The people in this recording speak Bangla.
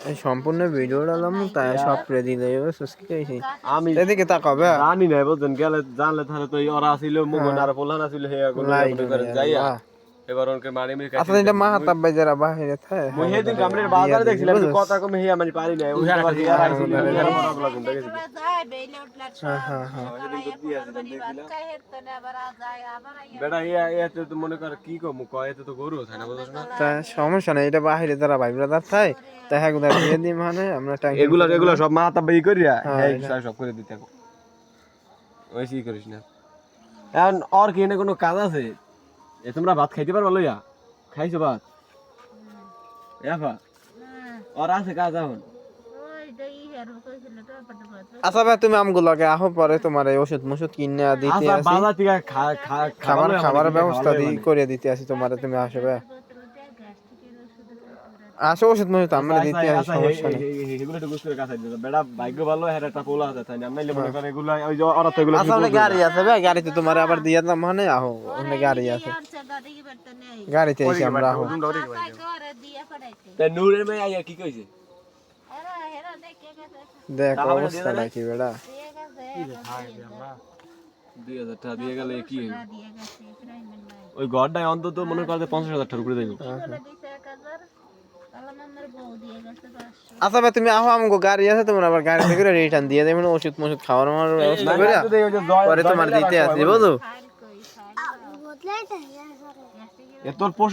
এই সম্পূর্ণ ভিডিওটা আলাম তাই সব করে দিলে এবার সুস্কি কইছি আমি এদিকে তাকাবে জানি না বুঝছেন গেলে জানলে তাহলে তো ওরা ছিল মুগন আর পোলান আছিল হে গুলো মনে করেন যাইয়া এবার ওনকে মারি মির আচ্ছা এটা মা হাত আব্বাই যারা বাহিরে থাকে মুই হেদিন কামরের বাজারে দেখছিলাম কিন্তু কথা কমে হে আমি পারি না ওই আবার হে আর আইছিল আর বড় বড় গুলো দেখেছি হ্যাঁ বেটা এতে তো মনে কর কি কম কয় এতে তো গরু আছে না বুঝছ না তা সমস্যা নেই এটা বাহিরে যারা ভাই ব্রাদার থাকে তা হ্যাঁ গুদা দিয়ে দিই মানে আমরা এগুলা সব মা তাব্বাই করিয়া হ্যাঁ, হ্যাঁ এটা। সব করে দিতে ওই কি করিস না এখন আর কি না কোনো কাজ আছে এ তোমরা ভাত খাইতে পারবা লইয়া খাইছো ভাত এফা আর আছে কাজ এখন আচ্ছা ভাই তুমি আমগুলোকে আহো পরে তোমার এই ওষুধ মুষুধ কিনে দিতে আচ্ছা আসি বাজার থেকে খাবারের ব্যবস্থা করে দিতে আসি তোমার তুমি আসবে আসো ওষুধ মুষুধ আমরা দিতে আসি সমস্যা নেই এগুলো একটু গুছ করে কাছে দিতে বেটা ভাগ্য ভালো হ্যাঁ একটা পোলা আছে তাই না নাইলে মনে করে এগুলো ওই যে ওরা তো এগুলো আচ্ছা অনেক গাড়ি আছে ভাই গাড়িতে তোমার আবার দিয়ে দাম মানে আহো অনেক গাড়ি আছে গাড়িতে এসে আমরা আহো তা নূরের মেয়ে আইয়া কি কইছে দেখ অবস্থাটা কি বেড়া 2000 টাকা দিয়ে গেলে কি হইব ওই ঘরটায় অন্তত মনে করে 50,000 টাকা করে দেব আচ্ছা ভাই তুমি আহো আমগো গাড়ি আছে তোমার আবার গাড়ি থেকে রিটার্ন দিয়ে দেবেন ওষুধ মুষুধ খাওয়ার মারার ব্যবস্থা করে পরে তোমার দিতে আসি বুঝো এ তোর